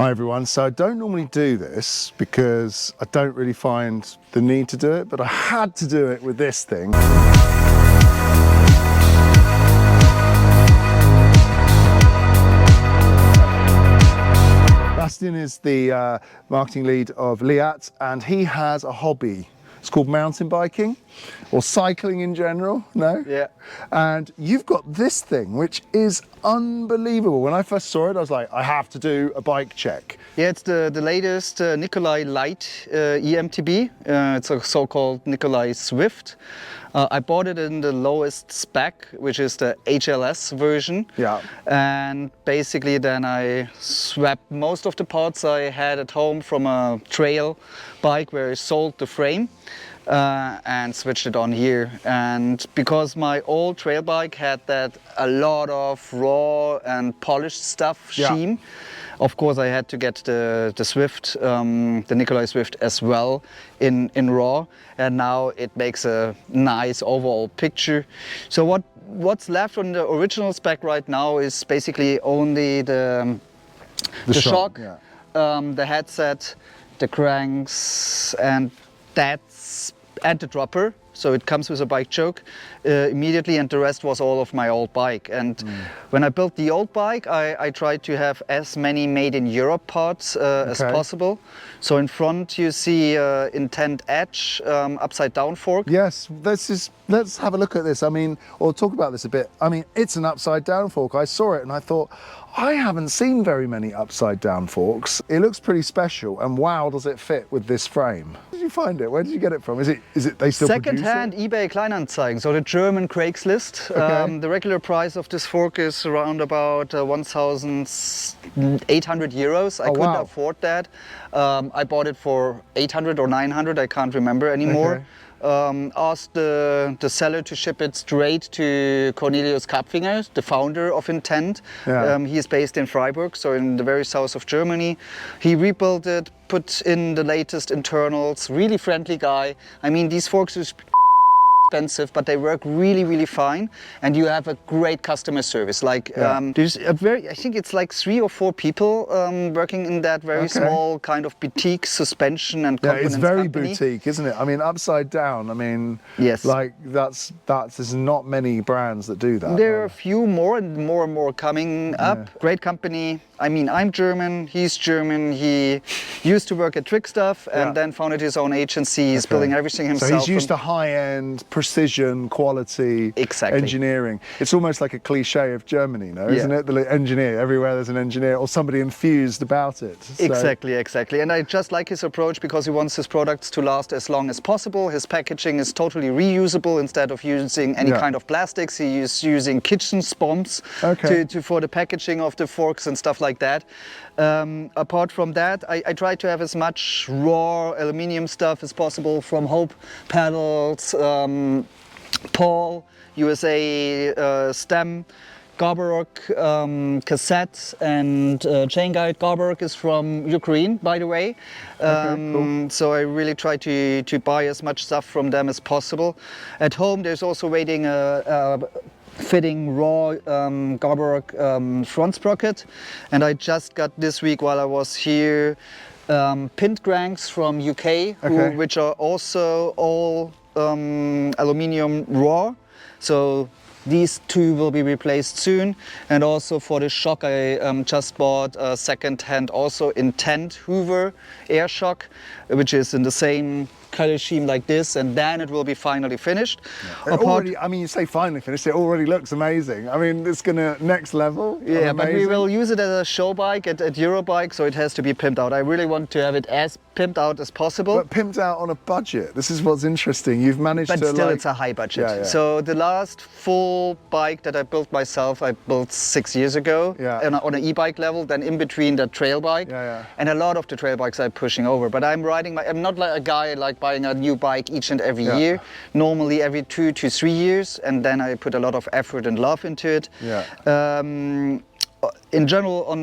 Hi everyone, so I don't normally do this because I don't really find the need to do it, but I had to do it with this thing. Bastien is the marketing lead of Leatt, and he has a hobby. It's called mountain biking or cycling in general, no? Yeah. And you've got this thing, which is unbelievable. When I first saw it, I was like, I have to do a bike check. Yeah, it's the latest Nicolai Light EMTB. It's a so-called Nicolai Swift. I bought it in the lowest spec, which is the HLS version. Yeah. And basically then I swapped most of the parts I had at home from a trail bike where I sold the frame. And switched it on here, and because my old trail bike had that a lot of raw and polished stuff sheen, of course I had to get the Swift, the Nicolai Swift as well in raw, and now it makes a nice overall picture. So what's left on the original spec right now is basically only the shock, the headset, the cranks, and the dropper, so it comes with a bike choke immediately, and the rest was all of my old bike. And when I built the old bike, I tried to have as many made in Europe parts as possible. So in front you see intent edge, upside down fork. Yes, let's have a look at this. I mean, or talk about this a bit. I mean, it's an upside down fork. I saw it and I thought, I haven't seen very many upside down forks. It looks pretty special, and wow, does it fit with this frame. Where did you find it? Where did you get it from? Is it they still Second-hand eBay Kleinanzeigen, so the German Craigslist. The regular price of this fork is around about 1,800 euros. I couldn't afford that. I bought it for 800 or 900, I can't remember anymore. Asked the seller to ship it straight to Cornelius Kapfinger, the founder of Intent. He is based in Freiburg, so in the very south of Germany. He rebuilt it, put in the latest internals, really friendly guy. I mean, these forks are expensive, but they work really, really fine, and you have a great customer service. Like there's I think it's like 3 or 4 people working in that very small kind of boutique suspension and components it's very company. boutique, isn't it? I mean, upside down. I mean, yes, like there's not many brands that do that. There are a few more and more coming up. Great company. I mean, I'm German, he's German. He used to work at Trick Stuff and then founded his own agency. He's building everything himself. So he's used to high-end precision, quality, engineering. It's almost like a cliche of Germany, no? Isn't it? The engineer, everywhere there's an engineer or somebody enthused about it. So. Exactly. And I just like his approach because he wants his products to last as long as possible. His packaging is totally reusable. Instead of using any kind of plastics, he is using kitchen spombs for the packaging of the forks and stuff like that. Apart from that, I try to have as much raw aluminium stuff as possible, from Hope pedals, Paul, USA stem, Garborok cassette, and chain guide. Garborok is from Ukraine, by the way. So I really try to buy as much stuff from them as possible. At home there's also waiting fitting raw Garborok front sprocket, and I just got this week while I was here pinned cranks from UK, which are also all aluminium raw. So these 2 will be replaced soon. And also for the shock, I just bought a second-hand also Intent Hoover air shock, which is in the same color scheme like this, and then it will be finally finished. I mean, you say finally finished, it already looks amazing. I mean, it's gonna next level. Yeah, but we will use it as a show bike at Eurobike, so it has to be pimped out. I really want to have it as pimped out as possible. But pimped out on a budget. This is what's interesting. You've managed to. But still, it's a high budget. So the last full bike that I built myself, I built 6 years ago on an e-bike level. Then in between the trail bike, and a lot of the trail bikes I'm pushing over. But I'm not like a guy like buying a new bike each and every year. Normally every 2 to 3 years, and then I put a lot of effort and love into it. in general, on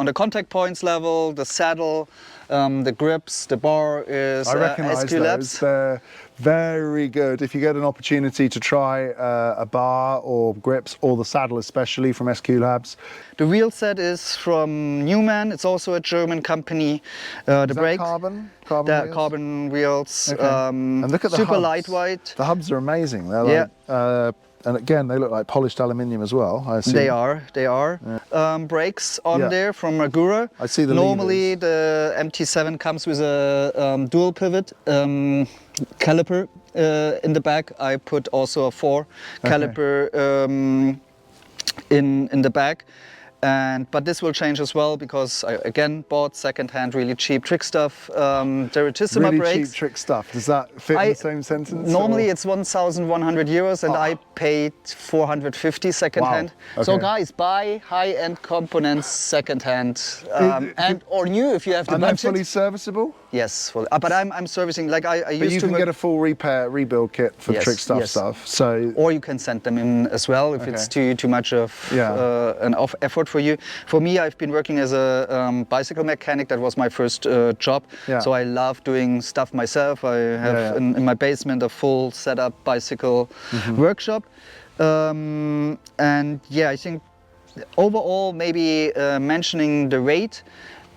the contact points level, the saddle, the grips, the bar is I recognise SLQ those. Labs. They're very good. If you get an opportunity to try a bar or grips or the saddle especially from SLQ Labs. The wheel set is from Newman. It's also a German company. The brakes, carbon wheels? Carbon wheels. Okay. And look at the super hubs. lightweight. The hubs are amazing. They're like, and again, they look like polished aluminium as well, I assume. They are. Yeah. Brakes on there from Magura. I see the Normally levers. the MT7 comes with a dual pivot caliper in the back. I put also a 4 caliper in the back. But this will change as well because I again bought second-hand, really cheap trick stuff. Veritissima really brakes. Cheap trick stuff. Does that fit in the same sentence? Normally or? It's 1,100 euros and I paid 450 second-hand. Wow. Okay. So guys, buy high-end components second-hand or new if you have the Are budget. they fully serviceable? Yes, but I'm servicing like I used to. But you can get a full rebuild kit for trick stuff stuff. So or you can send them in as well if it's too much of an effort for you. For me, I've been working as a bicycle mechanic. That was my first job. So I love doing stuff myself. I have in my basement a full setup bicycle workshop. And I think overall maybe mentioning the weight.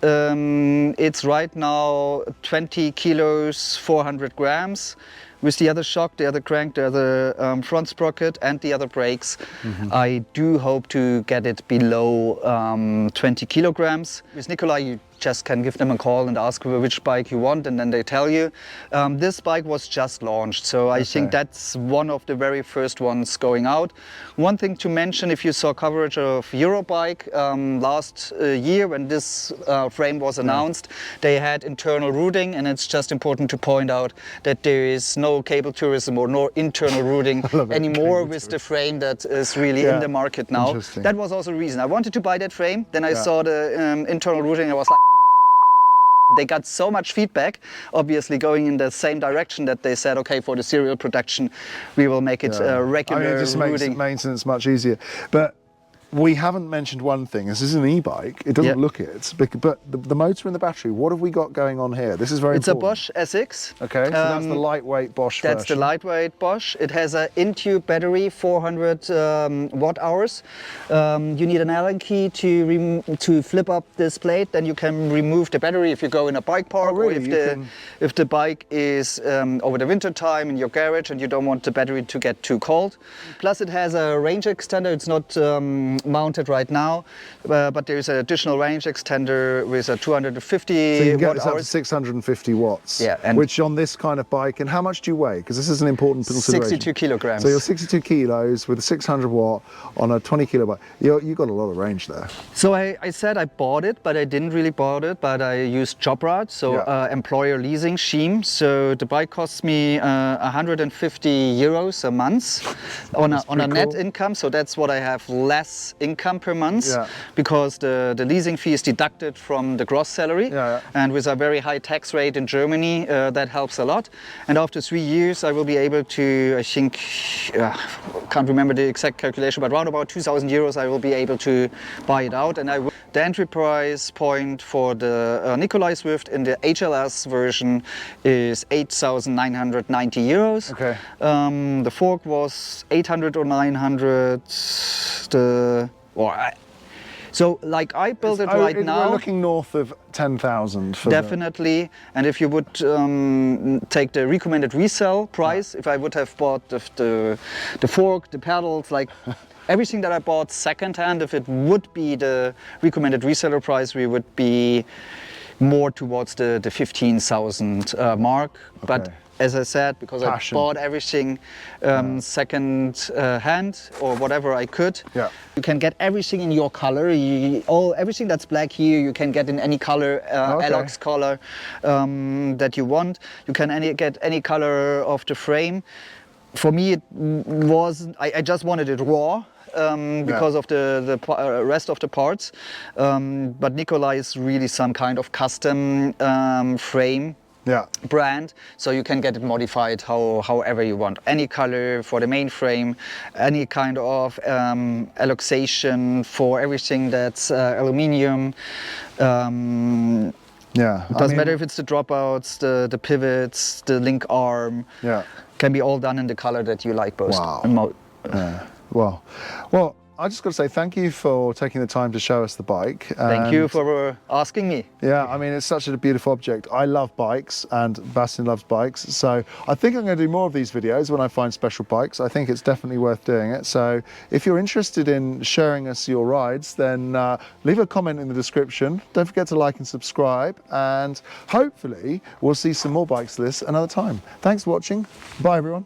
It's right now 20 kilos, 400 grams. With the other shock, the other crank, the other front sprocket and the other brakes, I do hope to get it below 20 kilograms. With Nicolai, you just can give them a call and ask which bike you want and then they tell you. This bike was just launched, so I think that's one of the very first ones going out. One thing to mention, if you saw coverage of Eurobike last year when this frame was announced, they had internal routing, and it's just important to point out that there is no cable tourism or no internal routing anymore with the frame that is really in the market now. That was also the reason. I wanted to buy that frame, then I saw the internal routing and I was like, they got so much feedback, obviously going in the same direction that they said, okay, for the serial production, we will make it regular. I mean, it just makes maintenance much easier. But we haven't mentioned one thing. This is an e-bike. It doesn't look it, but the motor and the battery, what have we got going on here? This is very important. It's a Bosch SX. Okay, so that's the lightweight Bosch version. That's the lightweight Bosch. It has an in-tube battery, 400 watt hours. You need an Allen key to flip up this plate, then you can remove the battery if you go in a bike park, or if the bike is over the winter time in your garage and you don't want the battery to get too cold. Plus it has a range extender. It's not mounted right now, but there is an additional range extender with a 250 so you can get watt this up to hours. 650 watts, and which on this kind of bike, and how much do you weigh? Because this is an important consideration. 62 kilograms. So you're 62 kilos with a 600 watt on a 20 kilo bike. You've got a lot of range there. So I said I bought it, but I didn't really bought it, but I used Jobrad, so employer leasing scheme. So the bike costs me 150 euros a month on a net income. So that's what I have less income per month, because the leasing fee is deducted from the gross salary, and with a very high tax rate in Germany, that helps a lot. And after 3 years I will be able to, I think, can't remember the exact calculation, but around about 2,000 euros I will be able to buy it out. And the entry price point for the Nicolai Swift in the HLS version is 8,990 euros. Okay. The fork was 800 or 900. So like I built it right now. We're looking north of 10,000 for definitely. And if you would take the recommended resale price, if I would have bought the fork, the pedals, like everything that I bought secondhand, if it would be the recommended reseller price, we would be more towards the 15,000 mark. But as I said, because I bought everything second hand or whatever I could, you can get everything in your color. Everything that's black here, you can get in any color, Alox color that you want. You can get any color of the frame. For me, it was, I just wanted it raw. Because of the rest of the parts, but Nicolai is really some kind of custom frame brand, so you can get it modified however you want. Any color for the main frame, any kind of allocation for everything that's aluminium. It doesn't matter if it's the dropouts, the pivots, the link arm. Can be all done in the color that you like most. Well, I just got to say thank you for taking the time to show us the bike. Thank you for asking me. Yeah, I mean, it's such a beautiful object. I love bikes and Bastien loves bikes. So I think I'm going to do more of these videos when I find special bikes. I think it's definitely worth doing it. So if you're interested in sharing us your rides, then leave a comment in the description. Don't forget to like and subscribe. And hopefully we'll see some more bikes to this another time. Thanks for watching. Bye, everyone.